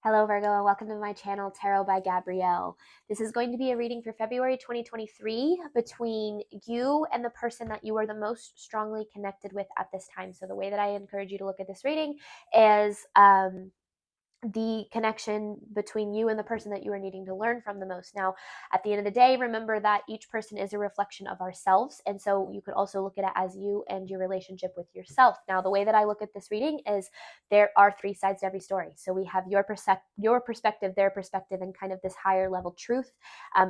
Hello, Virgo, and welcome to my channel, Tarot by Gabrielle. This is going to be a reading for February 2023 between you and the person that you are the most strongly connected with at this time. So the way that I encourage you to look at this reading is the connection between you and the person that you are needing to learn from the most. Now, at the end of the day, remember that each person is a reflection of ourselves. And so you could also look at it as you and your relationship with yourself. Now, the way that I look at this reading is there are three sides to every story. So we have your perspective, their perspective, and kind of this higher level truth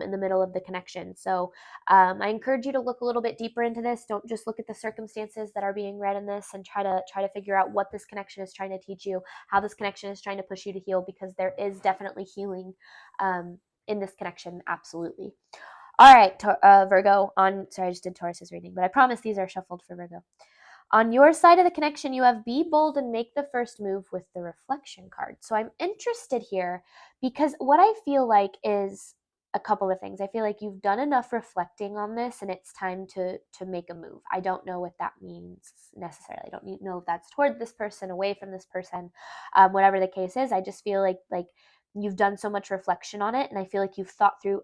in the middle of the connection. So I encourage you to look a little bit deeper into this. Don't just look at the circumstances that are being read in this and try to figure out what this connection is trying to teach you, how this connection is trying to push you to heal, because there is definitely healing in this connection. Absolutely. All right, Virgo. Sorry, I just did Taurus's reading, but I promise these are shuffled for Virgo. On your side of the connection, you have be bold and make the first move with the reflection card. So I'm interested here because what I feel like is a couple of things. I feel like you've done enough reflecting on this and it's time to make a move. I don't know what that means necessarily. I don't know if that's toward this person, away from this person, whatever the case is. I just feel like you've done so much reflection on it, and I feel like you've thought through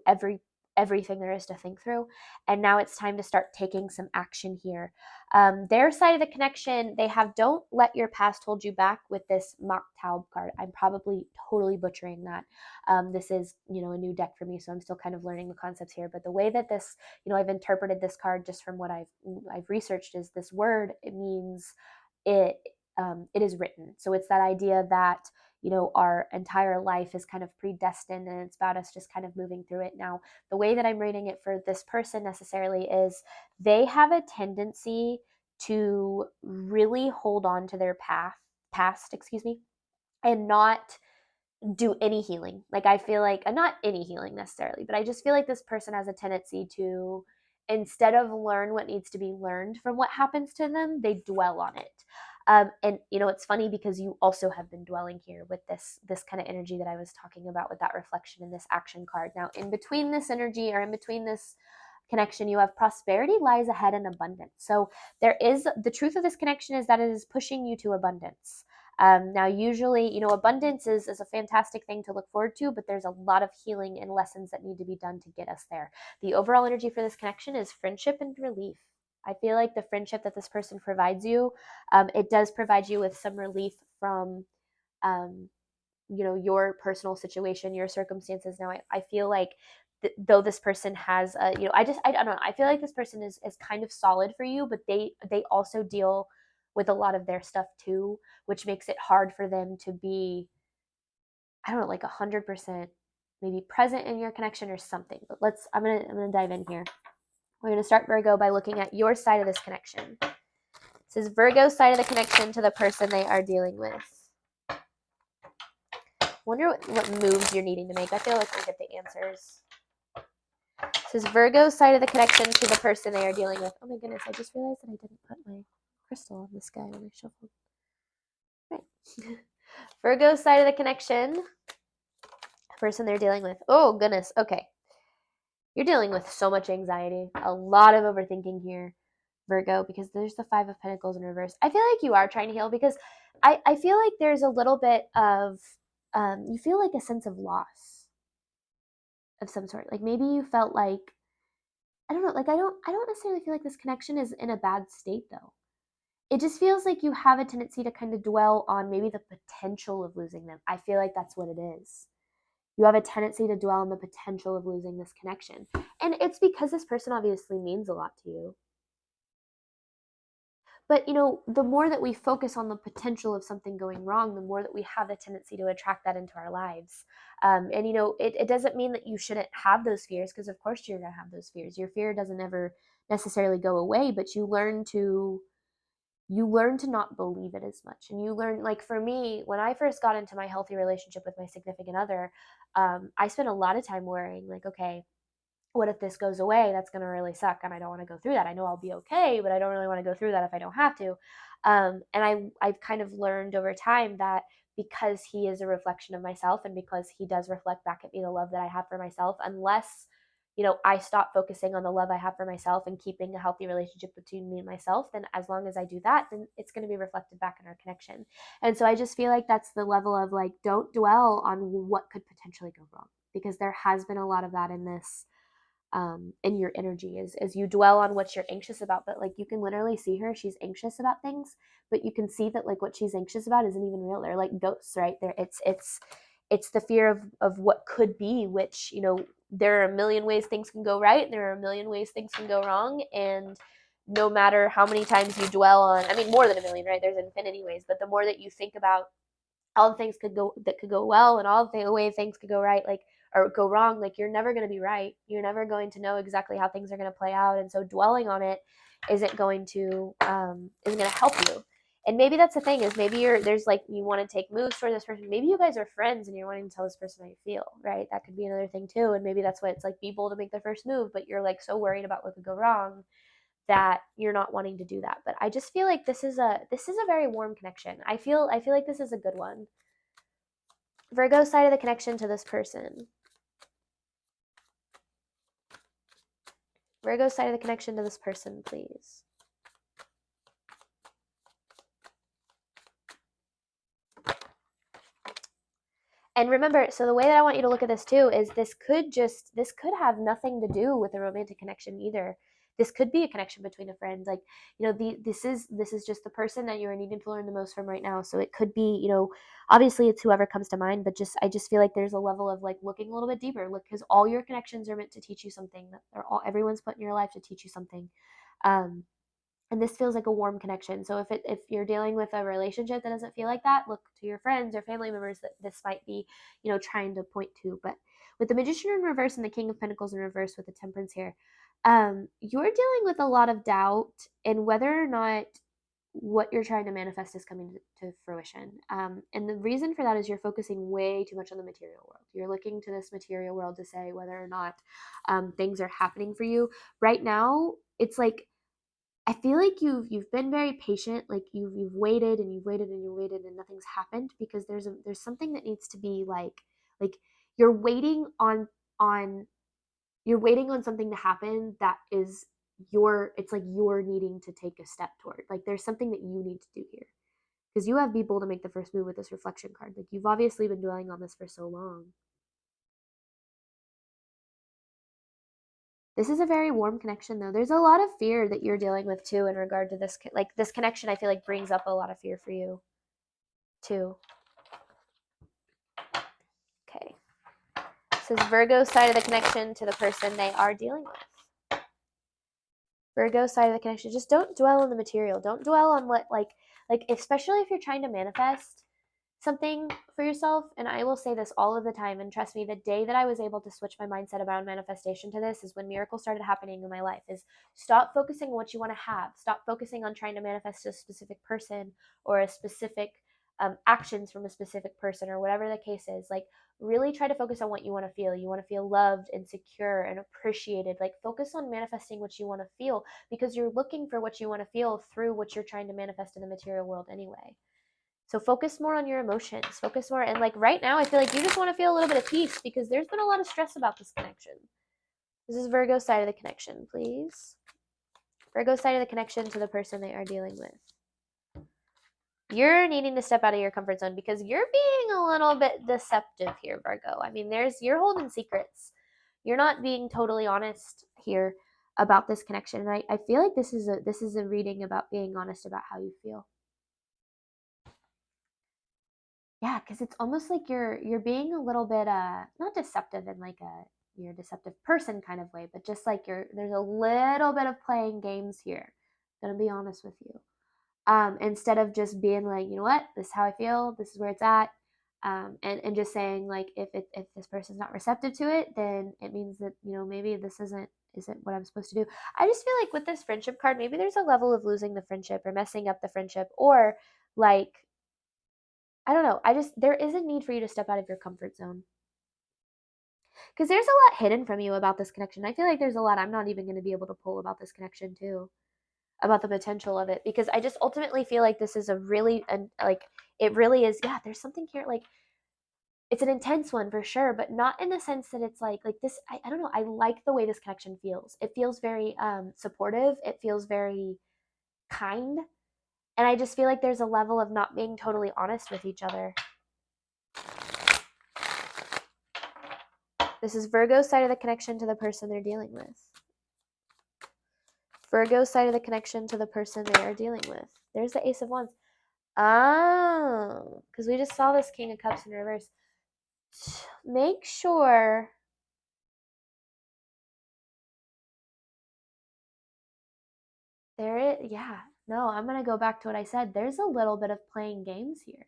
everything there is to think through, and now it's time to start taking some action here. Their side of the connection, they have don't let your past hold you back with this mock Taub card. I'm probably totally butchering that. This is, a new deck for me, so I'm still kind of learning the concepts here. But the way that this, I've interpreted this card just from what I've researched is this word, it means it it is written. So it's that idea that our entire life is kind of predestined and it's about us just kind of moving through it. Now, the way that I'm reading it for this person necessarily is they have a tendency to really hold on to their past, and not do any healing. Like, I feel like, not any healing necessarily, but I just feel like this person has a tendency to, instead of learn what needs to be learned from what happens to them, they dwell on it. And it's funny because you also have been dwelling here with this kind of energy that I was talking about with that reflection in this action card. Now, in between this energy, or in between this connection, you have prosperity lies ahead and abundance. So there is the truth of this connection is that it is pushing you to abundance. Now, usually, abundance is a fantastic thing to look forward to, but there's a lot of healing and lessons that need to be done to get us there. The overall energy for this connection is friendship and relief. I feel like the friendship that this person provides you, it does provide you with some relief from, your personal situation, your circumstances. Now, I feel like though this person has, I don't know, I feel like this person is kind of solid for you, but they also deal with a lot of their stuff too, which makes it hard for them to be, I don't know, like 100% maybe present in your connection or something. But I'm gonna dive in here. We're gonna start, Virgo, by looking at your side of this connection. This is Virgo's side of the connection to the person they are dealing with. Wonder what moves you're needing to make. I feel like we get the answers. This is Virgo's side of the connection to the person they are dealing with. Oh my goodness, I just realized that I didn't put my crystal on this guy when I shuffled. Right. Virgo's side of the connection, the person they're dealing with. Oh goodness, okay. You're dealing with so much anxiety, a lot of overthinking here, Virgo, because there's the Five of Pentacles in reverse. I feel like you are trying to heal because I feel like there's a little bit of, you feel like a sense of loss of some sort. Like maybe you felt like, I don't know, like I don't necessarily feel like this connection is in a bad state though. It just feels like you have a tendency to kind of dwell on maybe the potential of losing them. I feel like that's what it is. You have a tendency to dwell on the potential of losing this connection. And it's because this person obviously means a lot to you. But, the more that we focus on the potential of something going wrong, the more that we have the tendency to attract that into our lives. And, it doesn't mean that you shouldn't have those fears, because of course you're going to have those fears. Your fear doesn't ever necessarily go away, but you learn to not believe it as much. And you learn, like for me, when I first got into my healthy relationship with my significant other, I spent a lot of time worrying, like, okay, what if this goes away? That's going to really suck. And I don't want to go through that. I know I'll be okay, but I don't really want to go through that if I don't have to. And I've kind of learned over time that because he is a reflection of myself and because he does reflect back at me the love that I have for myself, unless I stop focusing on the love I have for myself and keeping a healthy relationship between me and myself, then as long as I do that, then it's going to be reflected back in our connection. And so I just feel like that's the level of like, don't dwell on what could potentially go wrong, because there has been a lot of that in this, in your energy, is you dwell on what you're anxious about, but like you can literally see her, she's anxious about things, but you can see that like what she's anxious about isn't even real. They're like ghosts right there. It's the fear of what could be, which there are a million ways things can go right, and there are a million ways things can go wrong, and no matter how many times you dwell on, I mean, more than a million, right? There's infinity ways, but the more that you think about all the things that could go well, and all the way things could go right, like, or go wrong, like you're never going to be right. You're never going to know exactly how things are going to play out, and so dwelling on it isn't going to help you. And maybe that's the thing, is maybe there's like, you want to take moves for this person. Maybe you guys are friends and you're wanting to tell this person how you feel, right? That could be another thing too. And maybe that's why it's like, be bold to make the first move, but you're like so worried about what could go wrong that you're not wanting to do that. But I just feel like this is a very warm connection. I feel like this is a good one. Virgo side of the connection to this person. Virgo side of the connection to this person, please. And remember, so the way that I want you to look at this too is this could have nothing to do with a romantic connection either. This could be a connection between a friend. Like, this is just the person that you're needing to learn the most from right now. So it could be, obviously it's whoever comes to mind, but I just feel like there's a level of like looking a little bit deeper. Look, because all your connections are meant to teach you something. Everyone's put in your life to teach you something. And this feels like a warm connection. So if you're dealing with a relationship that doesn't feel like that, look to your friends or family members that this might be, trying to point to. But with the Magician in reverse and the King of Pentacles in reverse with the Temperance here, you're dealing with a lot of doubt in whether or not what you're trying to manifest is coming to fruition. And the reason for that is you're focusing way too much on the material world. You're looking to this material world to say whether or not things are happening for you. Right now, it's like, I feel like you've been very patient, like you've waited and you've waited and you waited and nothing's happened, because there's something that needs to be like you're waiting on you're waiting on something to happen that is it's like you're needing to take a step toward. Like there's something that you need to do here. Because you have be bold to make the first move with this reflection card. Like you've obviously been dwelling on this for so long. This is a very warm connection, though. There's a lot of fear that you're dealing with, too, in regard to this. Like, this connection, I feel like, brings up a lot of fear for you, too. Okay. This is Virgo side of the connection to the person they are dealing with. Virgo side of the connection. Just don't dwell on the material. Don't dwell on what, like, especially if you're trying to manifest something for yourself. And I will say this all of the time, and trust me, the day that I was able to switch my mindset around manifestation to this is when miracles started happening in my life. Is stop focusing on what you want to have. Stop focusing on trying to manifest a specific person or a specific actions from a specific person or whatever the case is. Like, really try to focus on what you want to feel. You want to feel loved and secure and appreciated. Like, focus on manifesting what you want to feel, because you're looking for what you want to feel through what you're trying to manifest in the material world anyway. So focus more on your emotions. Focus more. And like right now, I feel like you just want to feel a little bit of peace, because there's been a lot of stress about this connection. This is Virgo side of the connection, please. Virgo side of the connection to the person they are dealing with. You're needing to step out of your comfort zone because you're being a little bit deceptive here, Virgo. I mean, you're holding secrets. You're not being totally honest here about this connection. And I feel like this is a reading about being honest about how you feel. Yeah, because it's almost like you're being a little bit not deceptive in like you're a deceptive person kind of way, but just like there's a little bit of playing games here. I'm gonna be honest with you. Instead of just being like, you know what, this is how I feel, this is where it's at. And just saying like, if this person's not receptive to it, then it means that, maybe this isn't what I'm supposed to do. I just feel like with this friendship card, maybe there's a level of losing the friendship or messing up the friendship, or like, I don't know. There is a need for you to step out of your comfort zone. Because there's a lot hidden from you about this connection. I feel like there's a lot I'm not even going to be able to pull about this connection too, about the potential of it. Because I just ultimately feel like this is it really is, yeah, there's something here. Like, it's an intense one for sure, but not in the sense that it's like this. I don't know. I like the way this connection feels. It feels very supportive. It feels very kind. And I just feel like there's a level of not being totally honest with each other. This is Virgo's side of the connection to the person they're dealing with. Virgo's side of the connection to the person they are dealing with. There's the Ace of Wands. Oh, because we just saw this King of Cups in reverse. Make sure there it, yeah. No, I'm going to go back to what I said. There's a little bit of playing games here.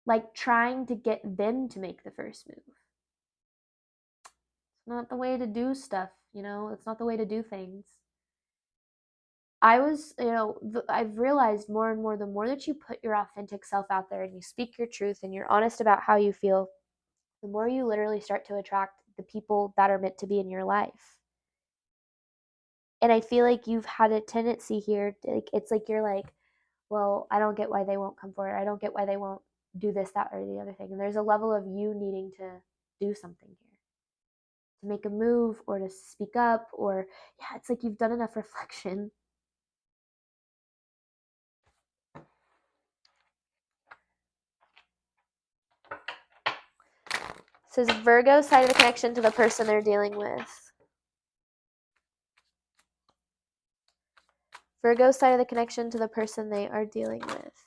Like trying to get them to make the first move. It's not the way to do stuff, you know? It's not the way to do things. I've realized more and more, the more that you put your authentic self out there and you speak your truth and you're honest about how you feel, the more you literally start to attract the people that are meant to be in your life. And I feel like you've had a tendency here, it's like you're like, well, I don't get why they won't come forward. I don't get why they won't do this, that, or the other thing. And there's a level of you needing to do something here, to make a move or to speak up, or yeah, it's like you've done enough reflection. This is Virgo's side of the connection to the person they're dealing with. Virgo's side of the connection to the person they are dealing with.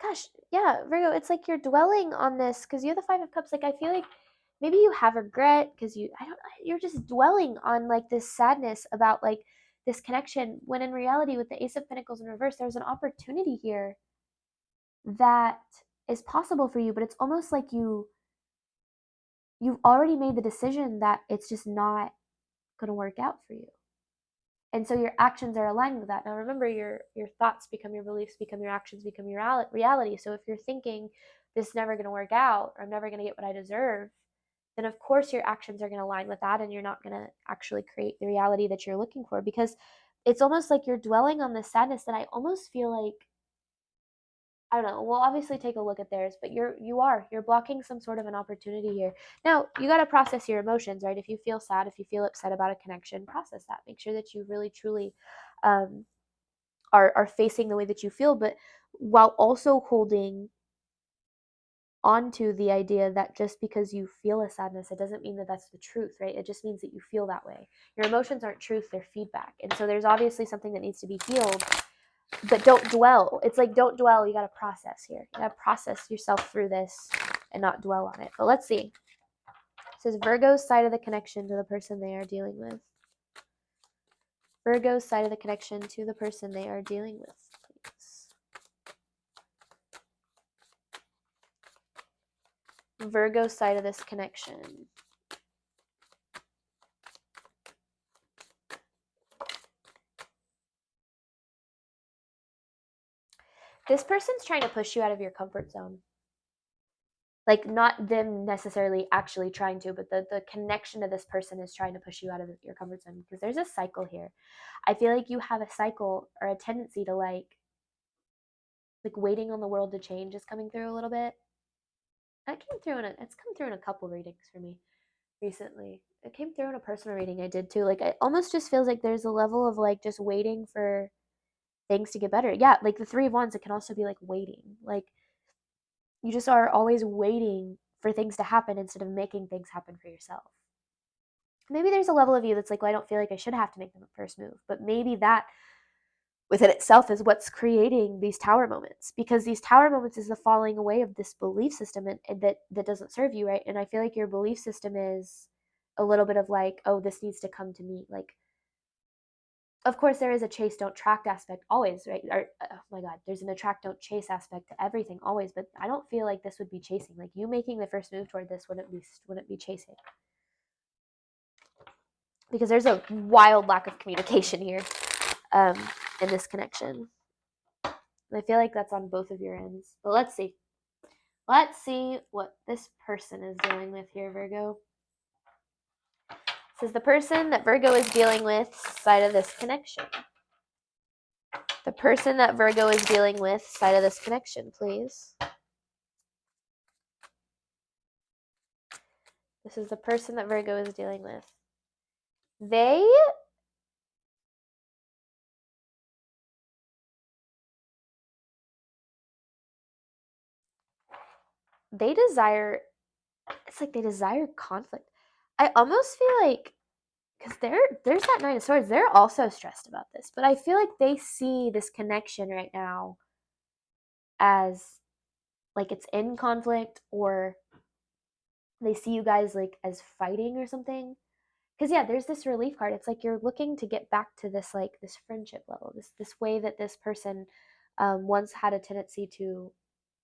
Gosh, yeah, Virgo, it's like you're dwelling on this because you're the Five of Cups. Like, I feel like maybe you have regret because you're just dwelling on like this sadness about like this connection, when in reality with the Ace of Pentacles in reverse, there's an opportunity here that is possible for you, but it's almost like you've already made the decision that it's just not going to work out for you. And so your actions are aligned with that. Now remember, your thoughts become your beliefs, become your actions, become your reality. So if you're thinking this is never going to work out, or I'm never going to get what I deserve, then of course your actions are going to align with that, and you're not going to actually create the reality that you're looking for, because it's almost like you're dwelling on this sadness that I almost feel like, I don't know, we'll obviously take a look at theirs, but you're blocking some sort of an opportunity here. Now, you got to process your emotions, right? If you feel sad, if you feel upset about a connection, process that. Make sure that you really, truly are facing the way that you feel, but while also holding onto the idea that just because you feel a sadness, it doesn't mean that that's the truth, right? It just means that you feel that way. Your emotions aren't truth, they're feedback. And so there's obviously something that needs to be healed, but don't dwell. It's like, don't dwell. You got to process here. You got to process yourself through this and not dwell on it. But let's see. It says Virgo's side of the connection to the person they are dealing with. Virgo's side of the connection to the person they are dealing with, please. Virgo's side of this connection. This person's trying to push you out of your comfort zone. Like, not them necessarily actually trying to, but the connection to this person is trying to push you out of your comfort zone, because there's a cycle here. I feel like you have a cycle or a tendency to like waiting on the world to change is coming through a little bit. It's come through in a couple readings for me recently. It came through in a personal reading I did too. Like, it almost just feels like there's a level of like just waiting for things to get better. Yeah, like the Three of Wands, it can also be like waiting. Like, you just are always waiting for things to happen instead of making things happen for yourself. Maybe there's a level of you that's like, well, I don't feel like I should have to make the first move. But maybe that within itself is what's creating these tower moments, because these tower moments is the falling away of this belief system and that doesn't serve you, right? And I feel like your belief system is a little bit of like, oh, this needs to come to me. Like, of course, there is a chase, don't track aspect always, right? Or, oh my God, there's an attract, don't chase aspect to everything always. But I don't feel like this would be chasing. Like, you making the first move toward this wouldn't be chasing, because there's a wild lack of communication here in this connection. And I feel like that's on both of your ends. But let's see. Let's see what this person is dealing with here, Virgo. This is the person that Virgo is dealing with side of this connection. The person that Virgo is dealing with, side of this connection, please. This is the person that Virgo is dealing with. They desire, it's like they desire conflict. I almost feel like, because there's that Nine of Swords, they're also stressed about this, but I feel like they see this connection right now as like it's in conflict, or they see you guys like as fighting or something. Because yeah, there's this relief card. It's like you're looking to get back to this like this friendship level, this way that this person once had a tendency to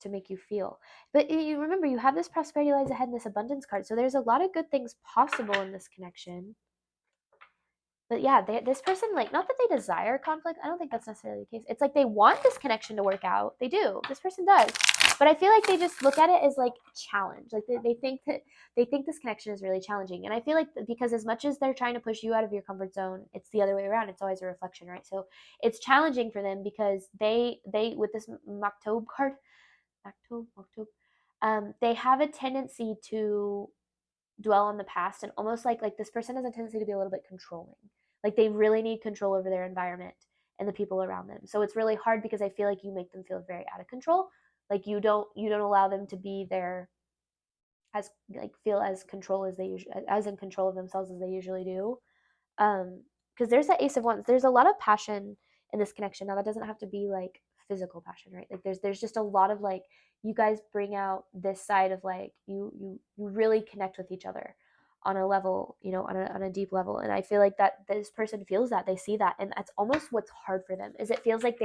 make you feel. But you remember, you have this prosperity lies ahead and this abundance card, so there's a lot of good things possible in this connection. But yeah, this person, like, not that they desire conflict. I don't think that's necessarily the case. It's like they want this connection to work out. They do. This person does. But I feel like they just look at it as like challenge. Like they think this connection is really challenging. And I feel like because as much as they're trying to push you out of your comfort zone, it's the other way around. It's always a reflection, right? So it's challenging for them because they with this Maktob card, they have a tendency to dwell on the past, and almost like this person has a tendency to be a little bit controlling. Like they really need control over their environment and the people around them. So it's really hard because I feel like you make them feel very out of control. Like you don't allow them to be there as like feel as control as they usually as in control of themselves as they usually do. Because there's that Ace of Wands. There's a lot of passion in this connection. Now that doesn't have to be like physical passion, right? Like there's just a lot of like you guys bring out this side of like you really connect with each other on a level, on a deep level. And I feel like that this person feels that, they see that, and that's almost what's hard for them. Is it feels like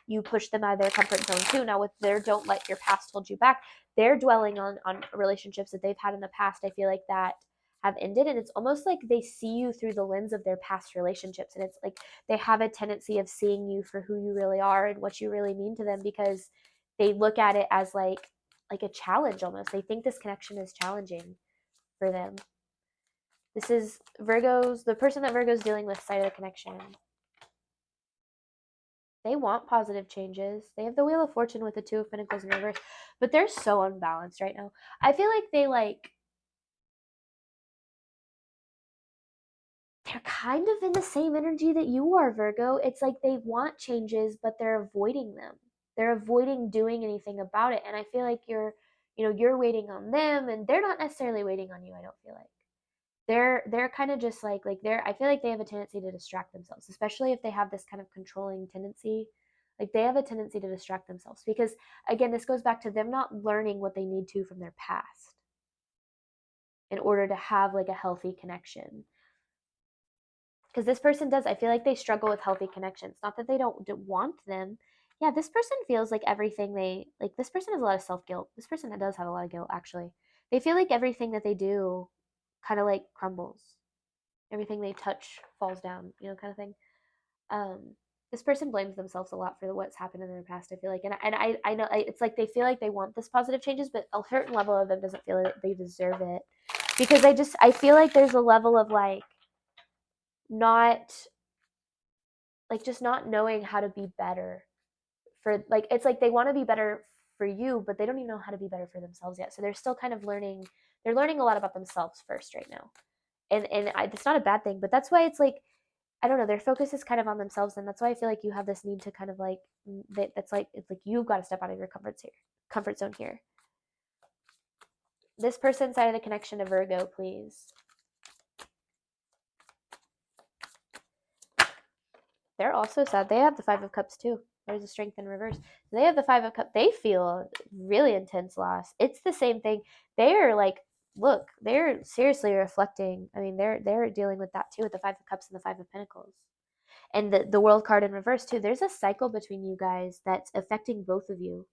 you push them out of their comfort zone too. Now with their don't let your past hold you back, they're dwelling on relationships that they've had in the past. I feel like that have ended, and it's almost like they see you through the lens of their past relationships, and it's like they have a tendency of seeing you for who you really are and what you really mean to them, because they look at it as like a challenge almost. They think this connection is challenging for them. This is the person that Virgo's dealing with, side of the connection. They want positive changes. They have the Wheel of Fortune with the Two of Pentacles in reverse, but they're so unbalanced right now. I feel like they're kind of in the same energy that you are, Virgo. It's like they want changes, but they're avoiding them. They're avoiding doing anything about it. And I feel like you're waiting on them, and they're not necessarily waiting on you. I don't feel like they're kind of just like I feel like they have a tendency to distract themselves, especially if they have this kind of controlling tendency. Like they have a tendency to distract themselves because, again, this goes back to them not learning what they need to from their past in order to have like a healthy connection. Because this person does, I feel like they struggle with healthy connections. Not that they don't want them. Yeah, this person feels like everything they like. This person has a lot of self guilt. This person does have a lot of guilt, actually. They feel like everything that they do kind of like crumbles. Everything they touch falls down, kind of thing. Um, this person blames themselves a lot for what's happened in their past. I feel like, and I know it's like they feel like they want this positive changes, but a certain level of them doesn't feel like they deserve it, because I feel like there's a level of like not like just not knowing how to be better for, like, it's like they want to be better for you, but they don't even know how to be better for themselves yet. So they're still kind of learning. They're learning a lot about themselves first right now, and it's not a bad thing, but that's why it's like, I don't know, their focus is kind of on themselves, and that's why I feel like you have this need to kind of like that's like, it's like you've got to step out of your comfort zone here. This person's side of the connection to Virgo, please. They're also sad. They have the Five of Cups too. There's a Strength in reverse. They have the Five of Cups. They feel really intense loss. It's the same thing. They're like, look, they're seriously reflecting. I mean, they're dealing with that too, with the Five of Cups and the Five of Pentacles. And the World card in reverse too. There's a cycle between you guys that's affecting both of you.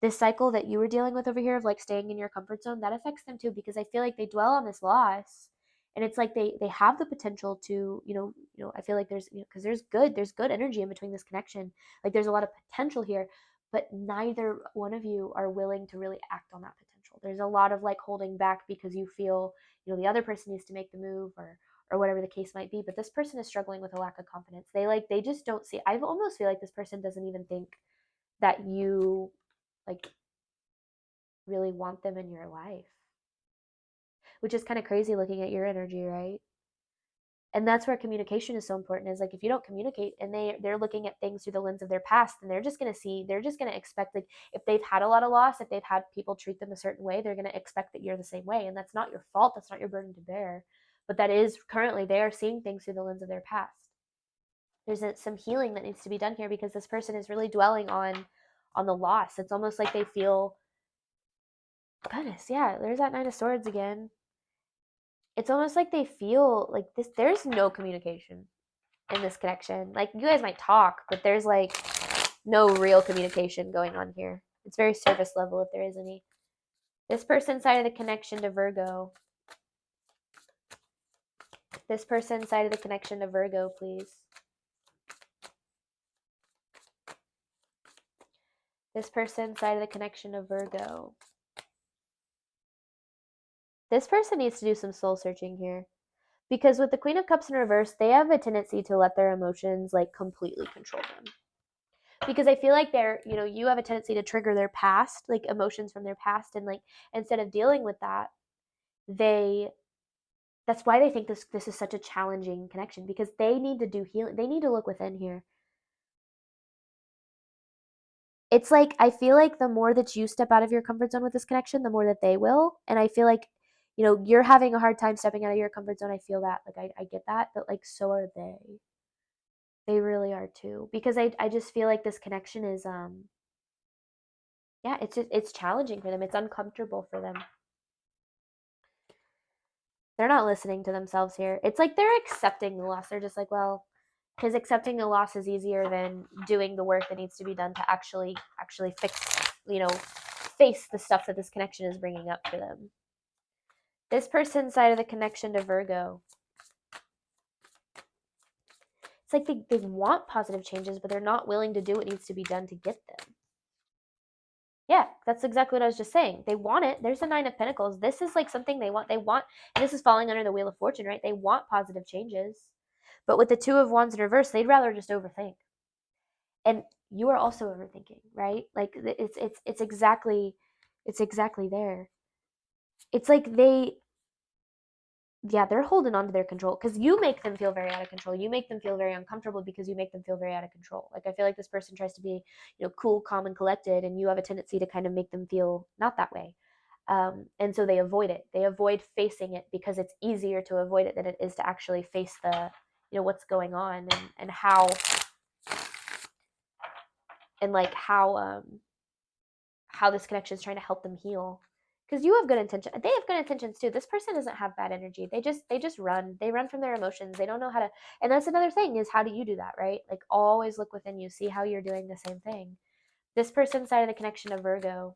This cycle that you were dealing with over here of like staying in your comfort zone, that affects them too, because I feel like they dwell on this loss, and it's like they have the potential to, I feel like there's, because there's good energy in between this connection. Like there's a lot of potential here, but neither one of you are willing to really act on that potential. There's a lot of like holding back because you feel, the other person needs to make the move, or or whatever the case might be. But this person is struggling with a lack of confidence. They just don't see. I almost feel like this person doesn't even think that you like really want them in your life, which is kind of crazy looking at your energy, right? And that's where communication is so important, is like if you don't communicate and they're looking at things through the lens of their past, then they're just going to expect, like if they've had a lot of loss, if they've had people treat them a certain way, they're going to expect that you're the same way. And that's not your fault, that's not your burden to bear, but that is currently they are seeing things through the lens of their past. There's some healing that needs to be done here, because this person is really dwelling on the loss. It's almost like they feel, goodness, yeah, there's that Nine of Swords again. It's almost like they feel like this, there's no communication in this connection. Like you guys might talk, but there's like no real communication going on here. It's very surface level if there is any. This person's side of the connection to Virgo. This person's side of the connection to Virgo, please. This person's side of the connection to Virgo. This person needs to do some soul searching here. Because with the Queen of Cups in reverse, they have a tendency to let their emotions like completely control them. Because I feel like they're, you have a tendency to trigger their past, like emotions from their past, and like instead of dealing with that, that's why they think this is such a challenging connection, because they need to do healing. They need to look within here. It's like, I feel like the more that you step out of your comfort zone with this connection, the more that they will. And I feel like, you're having a hard time stepping out of your comfort zone. I feel that, like, I get that, but like, so are they. They really are too. Because I just feel like this connection is, yeah, it's challenging for them. It's uncomfortable for them. They're not listening to themselves here. It's like they're accepting the loss. They're just like, well, because accepting the loss is easier than doing the work that needs to be done to actually fix, face the stuff that this connection is bringing up for them. This person's side of the connection to Virgo. It's like they want positive changes, but they're not willing to do what needs to be done to get them. Yeah, that's exactly what I was just saying. They want it. There's the Nine of Pentacles. This is like something they want. And this is falling under the Wheel of Fortune, right? They want positive changes. But with the Two of Wands in reverse, they'd rather just overthink. And you are also overthinking, right? Like it's exactly there. It's like they're holding on to their control, because you make them feel very out of control. You make them feel very uncomfortable because you make them feel very out of control. Like I feel like this person tries to be, cool, calm, and collected, and you have a tendency to kind of make them feel not that way. And so they avoid it. They avoid facing it because it's easier to avoid it than it is to actually face the, what's going on, and how, and like how this connection is trying to help them heal. Because you have good intention. They have good intentions too. This person doesn't have bad energy. They just run. They run from their emotions. They don't know how to. And that's another thing, is how do you do that, right? Like always look within you. See how you're doing the same thing. This person's side of the connection of Virgo.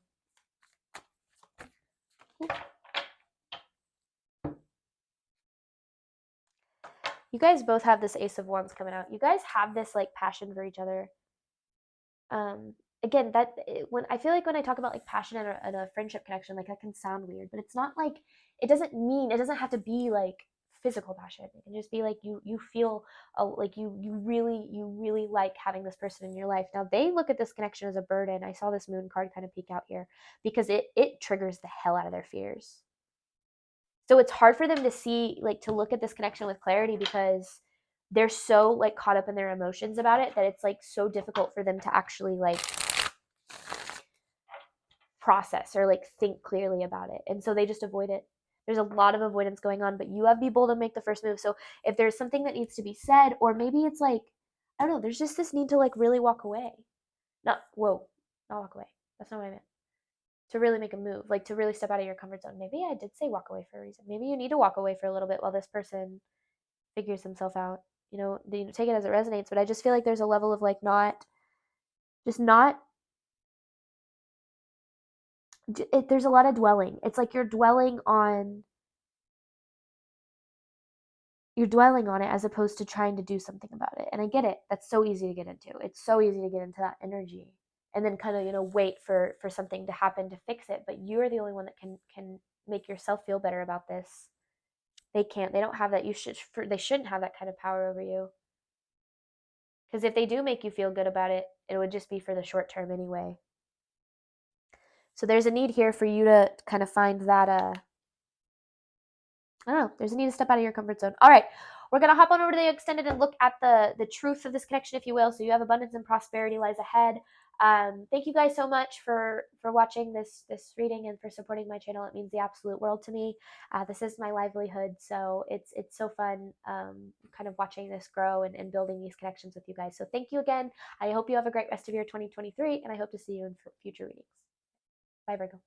You guys both have this Ace of Wands coming out. You guys have this like passion for each other. Again, when I feel like when I talk about like passion and a friendship connection, like that can sound weird, but it's not like, it doesn't have to be like physical passion. It can just be like you feel like you really like having this person in your life. Now they look at this connection as a burden. I saw this moon card kind of peek out here, because it triggers the hell out of their fears. So it's hard for them to see, like, to look at this connection with clarity, because they're so like caught up in their emotions about it, that it's like so difficult for them to actually like process or like think clearly about it. And so they just avoid it. There's a lot of avoidance going on, but you have to be bold to make the first move. So if there's something that needs to be said, or maybe it's like, I don't know, there's just this need to like really walk away. Not walk away. That's not what I meant. To really make a move, like to really step out of your comfort zone. Maybe I did say walk away for a reason. Maybe you need to walk away for a little bit while this person figures himself out. Take it as it resonates, but I just feel like there's a level of like there's a lot of dwelling. It's like you're dwelling on it as opposed to trying to do something about it. And I get it. That's so easy to get into. It's so easy to get into that energy and then kind of, wait for something to happen to fix it. But you're the only one that can make yourself feel better about this. They can't. They don't have that. They shouldn't have that kind of power over you. Because if they do make you feel good about it, it would just be for the short term anyway. So there's a need here for you to kind of find that, I don't know, there's a need to step out of your comfort zone. All right, we're going to hop on over to the extended and look at the truth of this connection, if you will. So you have abundance and prosperity lies ahead. Thank you guys so much for watching this reading and for supporting my channel. It means the absolute world to me. This is my livelihood, so it's so fun kind of watching this grow and building these connections with you guys. So thank you again. I hope you have a great rest of your 2023, and I hope to see you in future readings. Bye, Virgo.